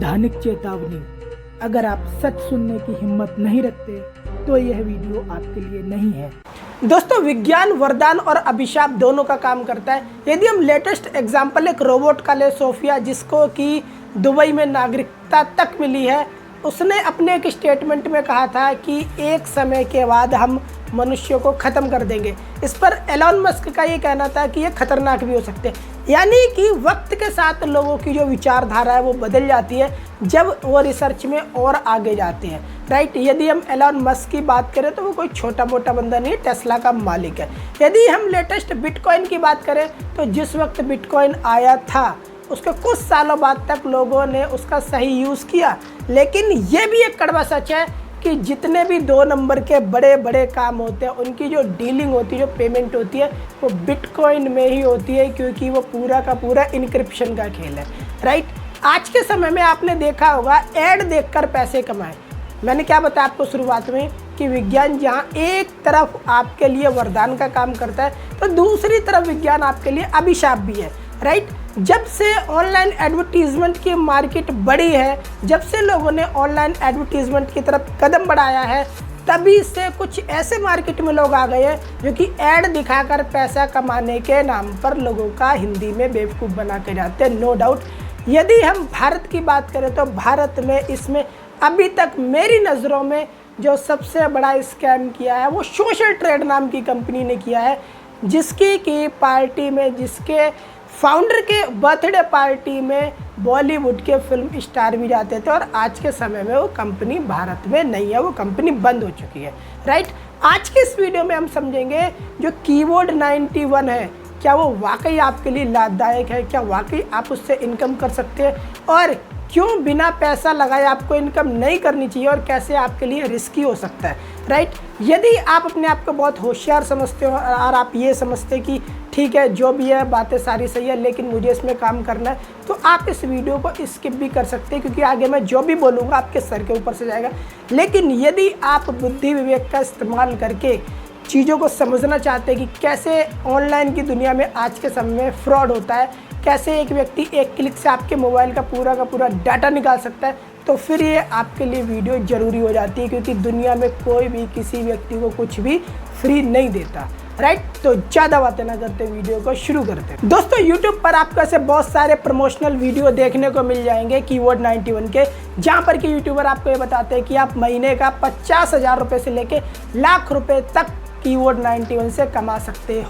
वैधानिक चेतावनी, अगर आप सच सुनने की हिम्मत नहीं रखते तो यह वीडियो आपके लिए नहीं है। दोस्तों, विज्ञान वरदान और अभिशाप दोनों का काम करता है। यदि हम लेटेस्ट एग्जाम्पल एक रोबोट का ले, सोफिया, जिसको कि दुबई में नागरिकता तक मिली है, उसने अपने एक स्टेटमेंट में कहा था कि एक समय के बाद हम मनुष्यों को ख़त्म कर देंगे। इस पर एलॉन मस्क का ये कहना था कि ये खतरनाक भी हो सकते हैं। यानी कि वक्त के साथ लोगों की जो विचारधारा है वो बदल जाती है जब वो रिसर्च में और आगे जाते हैं, राइट। यदि हम एलॉन मस्क की बात करें तो वो कोई छोटा मोटा बंदा नहीं है, टेस्ला का मालिक है। यदि हम लेटेस्ट बिटकॉइन की बात करें तो जिस वक्त बिटकॉइन आया था उसके कुछ सालों बाद तक लोगों ने उसका सही यूज़ किया, लेकिन ये भी एक कड़वा सच है कि जितने भी 2 नंबर के बड़े बड़े काम होते हैं उनकी जो डीलिंग होती है, जो पेमेंट होती है, वो बिटकॉइन में ही होती है, क्योंकि वो पूरा का पूरा इनक्रिप्शन का खेल है, राइट। आज के समय में आपने देखा होगा ऐड देखकर पैसे कमाए। मैंने क्या बताया आपको शुरुआत में कि विज्ञान जहाँ एक तरफ आपके लिए वरदान का काम करता है तो दूसरी तरफ विज्ञान आपके लिए अभिशाप भी है, राइट। जब से ऑनलाइन एडवर्टीज़मेंट की मार्केट बढ़ी है, जब से लोगों ने ऑनलाइन एडवर्टीज़मेंट की तरफ कदम बढ़ाया है, तभी से कुछ ऐसे मार्केट में लोग आ गए हैं जो कि ऐड दिखाकर पैसा कमाने के नाम पर लोगों का हिंदी में बेवकूफ़ बना के जाते हैं, नो डाउट। यदि हम भारत की बात करें तो भारत में इसमें अभी तक मेरी नज़रों में जो सबसे बड़ा स्कैम किया है वो सोशल ट्रेड नाम की कंपनी ने किया है, जिसकी की पार्टी में, जिसके फाउंडर के बर्थडे पार्टी में बॉलीवुड के फिल्म स्टार भी जाते थे, और आज के समय में वो कंपनी भारत में नहीं है, वो कंपनी बंद हो चुकी है, राइट। आज के इस वीडियो में हम समझेंगे जो कीबोर्ड 91 है, क्या वो वाकई आपके लिए लाभदायक है, क्या वाकई आप उससे इनकम कर सकते हैं, और क्यों बिना पैसा लगाए आपको इनकम नहीं करनी चाहिए, और कैसे आपके लिए रिस्की हो सकता है, राइट। यदि आप अपने आप को बहुत होशियार समझते हो और आप ये समझते कि ठीक है जो भी है बातें सारी सही है लेकिन मुझे इसमें काम करना है, तो आप इस वीडियो को स्किप भी कर सकते हैं, क्योंकि आगे मैं जो भी बोलूँगा आपके सर के ऊपर से जाएगा। लेकिन यदि आप बुद्धि विवेक का इस्तेमाल करके चीज़ों को समझना चाहते हैं कि कैसे ऑनलाइन की दुनिया में आज के समय में फ्रॉड होता है, कैसे एक व्यक्ति एक क्लिक से आपके मोबाइल का पूरा डाटा निकाल सकता है, तो फिर ये आपके लिए वीडियो ज़रूरी हो जाती है, क्योंकि दुनिया में कोई भी किसी व्यक्ति को कुछ भी फ्री नहीं देता, राइट। तो ज़्यादा बातें ना करते वीडियो को शुरू करते हैं। दोस्तों, YouTube पर आपको ऐसे बहुत सारे प्रमोशनल वीडियो देखने को मिल जाएंगे कीबोर्ड 91 के, जहाँ पर कि यूट्यूबर आपको ये बताते हैं कि आप महीने का 50,000 रुपये से लेके लाख रुपये तक कीबोर्ड 91 से कमा सकते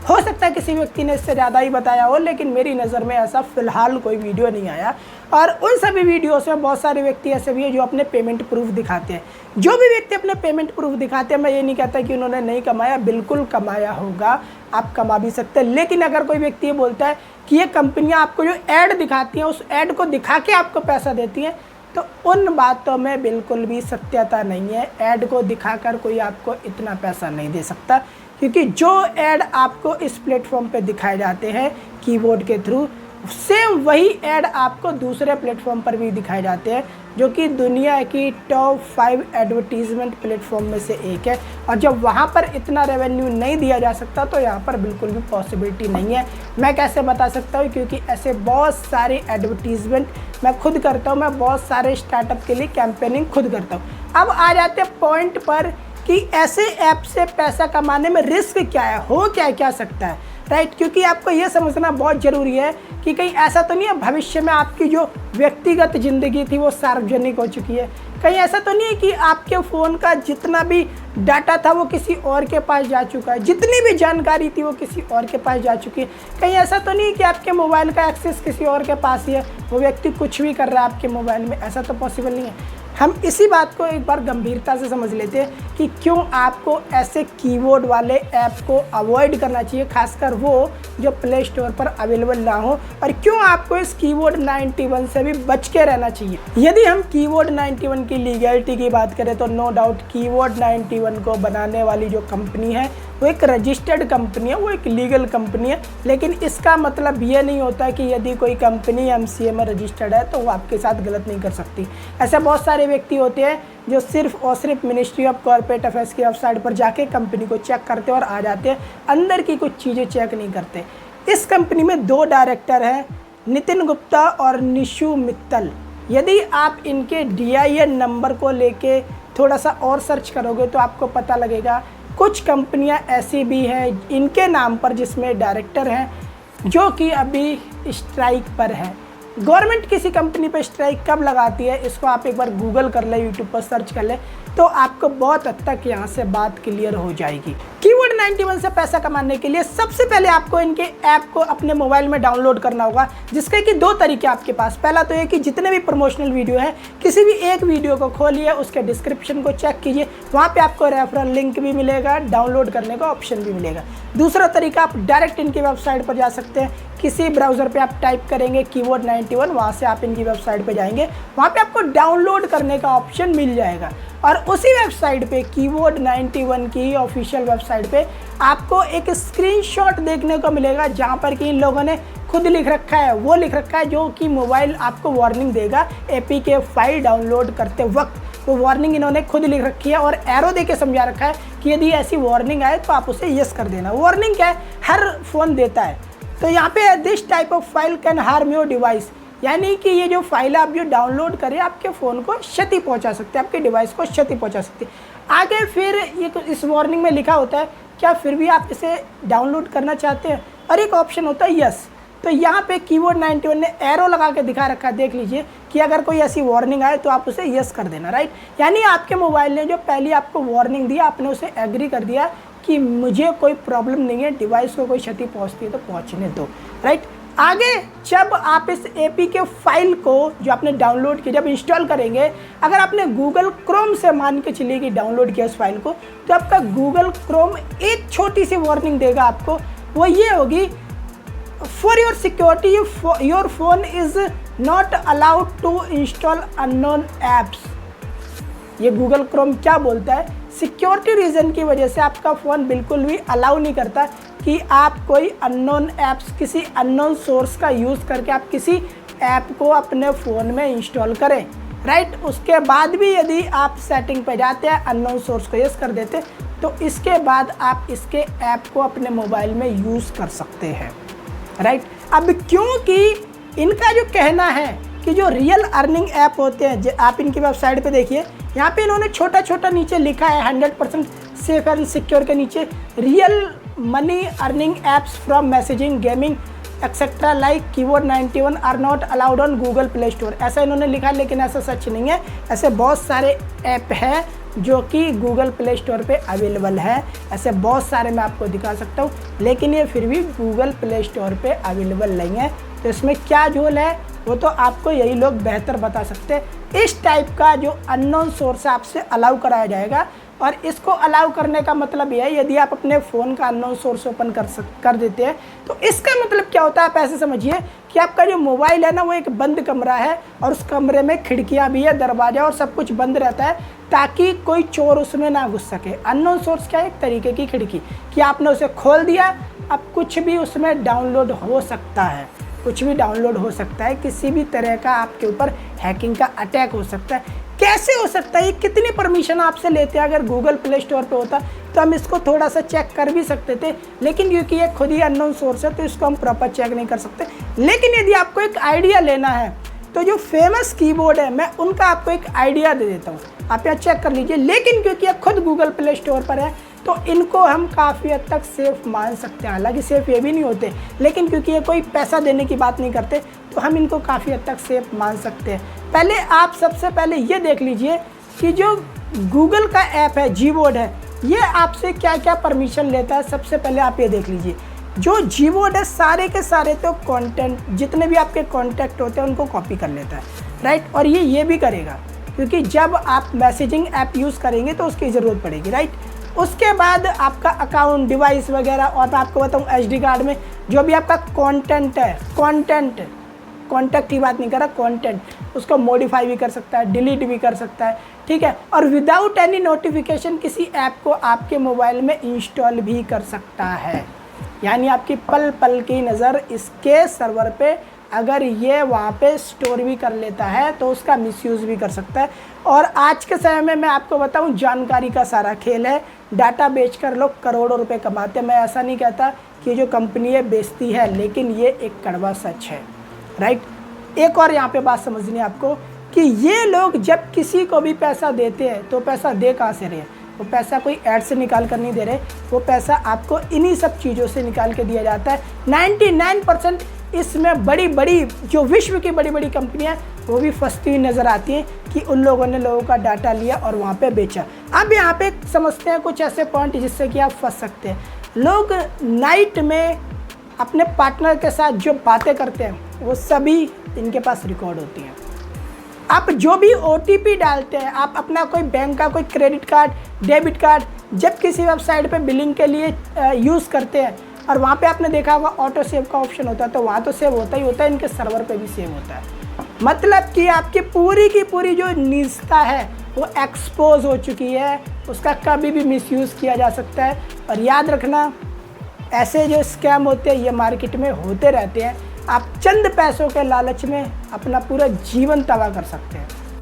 हो सकता है किसी व्यक्ति ने इससे ज़्यादा ही बताया हो, लेकिन मेरी नज़र में ऐसा फ़िलहाल कोई वीडियो नहीं आया। और उन सभी वीडियोस में बहुत सारे व्यक्ति ऐसे भी हैं जो अपने पेमेंट प्रूफ दिखाते हैं। जो भी व्यक्ति अपने पेमेंट प्रूफ दिखाते हैं, मैं ये नहीं कहता कि उन्होंने नहीं कमाया, बिल्कुल कमाया होगा, आप कमा भी सकते हैं। लेकिन अगर कोई व्यक्ति ये बोलता है कि ये कंपनियाँ आपको जो ऐड दिखाती हैं उस ऐड को दिखा के आपको पैसा देती हैं, तो उन बातों में बिल्कुल भी सत्यता नहीं है। ऐड को दिखाकर कोई आपको इतना पैसा नहीं दे सकता, क्योंकि जो ऐड आपको इस प्लेटफॉर्म पे दिखाए जाते हैं कीबोर्ड के थ्रू, सेम वही ऐड आपको दूसरे प्लेटफॉर्म पर भी दिखाए जाते हैं, जो कि दुनिया की टॉप 5 एडवर्टीज़मेंट प्लेटफॉर्म में से एक है। और जब वहाँ पर इतना रेवेन्यू नहीं दिया जा सकता तो यहाँ पर बिल्कुल भी पॉसिबिलिटी नहीं है। मैं कैसे बता सकता हूँ, क्योंकि ऐसे बहुत सारे एडवर्टीज़मेंट मैं खुद करता हूँ, मैं बहुत सारे स्टार्टअप के लिए कैंपेनिंग खुद करता हूँ। अब आ जाते हैं पॉइंट पर कि ऐसे ऐप से पैसा कमाने में रिस्क क्या है, हो क्या सकता है, राइट। क्योंकि आपको ये समझना बहुत ज़रूरी है कि कहीं ऐसा तो नहीं है भविष्य में आपकी जो व्यक्तिगत ज़िंदगी थी वो सार्वजनिक हो चुकी है, कहीं ऐसा तो नहीं है कि आपके फ़ोन का जितना भी डाटा था वो किसी और के पास जा चुका है, जितनी भी जानकारी थी वो किसी और के पास जा चुकी है, कहीं ऐसा तो नहीं है कि आपके मोबाइल का एक्सेस किसी और के पास ही है, वो व्यक्ति कुछ भी कर रहा है आपके मोबाइल में, ऐसा तो पॉसिबल नहीं है। हम इसी बात को एक बार गंभीरता से समझ लेते हैं कि क्यों आपको ऐसे कीबोर्ड वाले ऐप को अवॉइड करना चाहिए, खासकर वो जो प्ले स्टोर पर अवेलेबल ना हो, और क्यों आपको इस कीबोर्ड 91 से भी बच के रहना चाहिए। यदि हम कीबोर्ड 91 की लीगैलिटी की बात करें तो नो डाउट कीबोर्ड 91 को बनाने वाली जो कंपनी है वो एक रजिस्टर्ड कंपनी है, वो एक लीगल कंपनी है। लेकिन इसका मतलब ये नहीं होता कि यदि कोई कंपनी MCA में रजिस्टर्ड है तो वो आपके साथ गलत नहीं कर सकती। ऐसे बहुत सारे व्यक्ति होते हैं जो सिर्फ और सिर्फ मिनिस्ट्री ऑफ कॉर्पोरेट अफेयर्स की वेबसाइट पर जाके कंपनी को चेक करते और आ जाते हैं, अंदर की कुछ चीज़ें चेक नहीं करते। इस कंपनी में 2 डायरेक्टर हैं, नितिन गुप्ता और निशु मित्तल। यदि आप इनके DIN नंबर को लेके थोड़ा सा और सर्च करोगे तो आपको पता लगेगा कुछ कंपनियां ऐसी भी हैं इनके नाम पर जिसमें डायरेक्टर हैं जो कि अभी स्ट्राइक पर हैं। गवर्नमेंट किसी कंपनी पर स्ट्राइक कब लगाती है इसको आप एक बार गूगल कर ले, यूट्यूब पर सर्च कर ले, तो आपको बहुत हद तक यहाँ से बात क्लियर हो जाएगी। कीवर्ड 91 से पैसा कमाने के लिए सबसे पहले आपको इनके ऐप को अपने मोबाइल में डाउनलोड करना होगा, जिसके कि दो तरीके आपके पास। पहला तो ये कि जितने भी प्रमोशनल वीडियो हैं किसी भी एक वीडियो को खोलिए, उसके डिस्क्रिप्शन को चेक कीजिए, वहाँ पे आपको रेफरल लिंक भी मिलेगा, डाउनलोड करने का ऑप्शन भी मिलेगा। दूसरा तरीका, आप डायरेक्ट इनकी वेबसाइट पर जा सकते हैं। किसी ब्राउज़र पे आप टाइप करेंगे कीवर्ड 91, वहाँ से आप इनकी वेबसाइट पे जाएंगे, वहाँ पे आपको डाउनलोड करने का ऑप्शन मिल जाएगा। और उसी वेबसाइट पे कीवर्ड 91 की ऑफिशियल वेबसाइट पे आपको एक स्क्रीनशॉट देखने को मिलेगा जहाँ पर कि इन लोगों ने खुद लिख रखा है, वो लिख रखा है जो कि मोबाइल आपको वार्निंग देगा APK फाइल डाउनलोड करते वक्त। वो वार्निंग इन्होंने खुद लिख रखी है और एरो दे के समझा रखा है कि यदि ऐसी वार्निंग आए तो आप उसे यस कर देना। वार्निंग क्या है, हर फ़ोन देता है। तो यहाँ पे this type of file can harm your device, यानी कि ये जो फाइल आप जो डाउनलोड करें आपके फ़ोन को क्षति पहुँचा सकते हैं, आपके डिवाइस को क्षति पहुँचा सकती है। आगे फिर ये इस वार्निंग में लिखा होता है क्या फिर भी आप इसे डाउनलोड करना चाहते हैं, और एक ऑप्शन होता है यस। तो यहाँ पे कीवर्ड 91 ने एरो लगा के दिखा रखा है, देख लीजिए कि अगर कोई ऐसी वार्निंग आए तो आप उसे यस कर देना, राइट। यानी आपके मोबाइल ने जो पहले आपको वार्निंग दिया आपने उसे एग्री कर दिया कि मुझे कोई प्रॉब्लम नहीं है, डिवाइस को कोई क्षति पहुँचती है तो पहुँचने दो, राइट। आगे जब आप इस APK फाइल को जो आपने डाउनलोड की जब इंस्टॉल करेंगे, अगर आपने गूगल क्रोम से मान के चलिए कि डाउनलोड किया उस फाइल को, तो आपका गूगल क्रोम एक छोटी सी वार्निंग देगा आपको, वो ये होगी, for your security your phone is not allowed to install unknown apps. ये गूगल क्रोम क्या बोलता है, सिक्योरिटी रीज़न की वजह से आपका फ़ोन बिल्कुल भी अलाउ नहीं करता कि आप कोई अननोन ऐप्स, किसी अननोन सोर्स का यूज़ करके आप किसी ऐप को अपने फ़ोन में इंस्टॉल करें, राइट। उसके बाद भी यदि आप सेटिंग पे जाते हैं, अननोन सोर्स को यस कर देते, तो इसके बाद आप इसके ऐप को अपने मोबाइल में यूज़ कर सकते हैं, राइट। अब क्योंकि इनका जो कहना है कि जो रियल अर्निंग ऐप होते हैं, आप इनकी वेबसाइट पे देखिए, यहाँ पे इन्होंने छोटा छोटा नीचे लिखा है 100% सेफ एंड सिक्योर के नीचे, real money earning apps from messaging, gaming etcetera like keyword 91 are not allowed on Google Play Store. ऐसा इन्होंने लिखा है, लेकिन ऐसा सच नहीं है। ऐसे बहुत सारे ऐप हैं जो कि गूगल प्ले स्टोर पे अवेलेबल है, ऐसे बहुत सारे मैं आपको दिखा सकता हूँ, लेकिन ये फिर भी गूगल प्ले स्टोर पे अवेलेबल नहीं है। तो इसमें क्या झोल है वो तो आपको यही लोग बेहतर बता सकते हैं। इस टाइप का जो अननोन सोर्स है आपसे अलाउ कराया जाएगा, और इसको अलाउ करने का मतलब यह है यदि आप अपने फ़ोन का अननोन सोर्स ओपन कर देते हैं तो इसका मतलब क्या होता है आप ऐसे समझिए कि आपका जो मोबाइल है ना वो एक बंद कमरा है, और उस कमरे में खिड़कियां भी है, दरवाजा और सब कुछ बंद रहता है ताकि कोई चोर उसमें ना घुस सके। अननोन सोर्स क्या है, एक तरीके की खिड़की कि आपने उसे खोल दिया, अब कुछ भी उसमें डाउनलोड हो सकता है, कुछ भी डाउनलोड हो सकता है, किसी भी तरह का आपके ऊपर हैकिंग का अटैक हो सकता है। कैसे हो सकता है, ये कितनी परमिशन आपसे लेते हैं। अगर गूगल प्ले स्टोर पे होता तो हम इसको थोड़ा सा चेक कर भी सकते थे, लेकिन क्योंकि ये खुद ही अननोन सोर्स है तो इसको हम प्रॉपर चेक नहीं कर सकते। लेकिन यदि आपको एक आइडिया लेना है तो जो फेमस कीबोर्ड है मैं उनका आपको एक आइडिया दे देता हूँ, आप यहाँ चेक कर लीजिए। लेकिन क्योंकि ये खुद गूगल प्ले स्टोर पर है तो इनको हम काफ़ी हद तक सेफ़ मान सकते हैं। हालांकि सेफ़ ये भी नहीं होते, लेकिन क्योंकि ये कोई पैसा देने की बात नहीं करते तो हम इनको काफ़ी हद तक सेफ़ मान सकते हैं। पहले आप सबसे पहले ये देख लीजिए कि जो गूगल का ऐप है, जीबोर्ड है, ये आपसे क्या क्या परमिशन लेता है। सबसे पहले आप ये देख लीजिए, जो जीबोर्ड है सारे के सारे तो कंटेंट, जितने भी आपके कॉन्टैक्ट होते हैं उनको कॉपी कर लेता है, राइट। और ये भी करेगा क्योंकि जब आप मैसेजिंग ऐप यूज़ करेंगे तो उसकी ज़रूरत पड़ेगी, राइट। उसके बाद आपका अकाउंट, डिवाइस वगैरह, और मैं आपको बताऊँ SD कार्ड में जो भी आपका कंटेंट है, कॉन्टैक्ट की बात नहीं कर रहा, कंटेंट, उसको मॉडिफाई भी कर सकता है, डिलीट भी कर सकता है, ठीक है। और विदाउट एनी नोटिफिकेशन किसी ऐप को आपके मोबाइल में इंस्टॉल भी कर सकता है। यानी आपकी पल पल की नज़र इसके सर्वर पे अगर ये वहाँ पे स्टोर भी कर लेता है तो उसका मिसयूज़ भी कर सकता है। और आज के समय में मैं आपको बताऊँ, जानकारी का सारा खेल है। डाटा बेचकर लोग करोड़ों रुपए कमाते हैं। मैं ऐसा नहीं कहता कि जो कंपनी है बेचती है, लेकिन ये एक कड़वा सच है, राइट। एक और यहाँ पे बात समझनी है आपको कि ये लोग जब किसी को भी पैसा देते हैं तो पैसा दे कहाँ से रहे हैं। वो पैसा कोई ऐड से निकाल कर नहीं दे रहे, वो पैसा आपको इन्हीं सब चीज़ों से निकाल के दिया जाता है। 99% इसमें बड़ी बड़ी जो विश्व की बड़ी बड़ी कंपनियां वो भी फंसती हुई नज़र आती हैं कि उन लोगों ने लोगों का डाटा लिया और वहाँ पे बेचा। अब यहाँ पे समझते हैं कुछ ऐसे पॉइंट जिससे कि आप फंस सकते हैं। लोग नाइट में अपने पार्टनर के साथ जो बातें करते हैं वो सभी इनके पास रिकॉर्ड होती हैं। आप जो भी OTP डालते हैं, आप अपना कोई बैंक का कोई क्रेडिट कार्ड, डेबिट कार्ड जब किसी वेबसाइट पे बिलिंग के लिए यूज़ करते हैं और वहाँ पे आपने देखा होगा ऑटो सेव का ऑप्शन होता है, तो वहाँ तो सेव होता ही होता है, इनके सर्वर पे भी सेव होता है। मतलब कि आपकी पूरी की पूरी जो निजता है वो एक्सपोज हो चुकी है, उसका कभी भी मिसयूज़ किया जा सकता है। और याद रखना, ऐसे जो स्कैम होते हैं ये मार्केट में होते रहते हैं। आप चंद पैसों के लालच में अपना पूरा जीवन तबाह कर सकते हैं।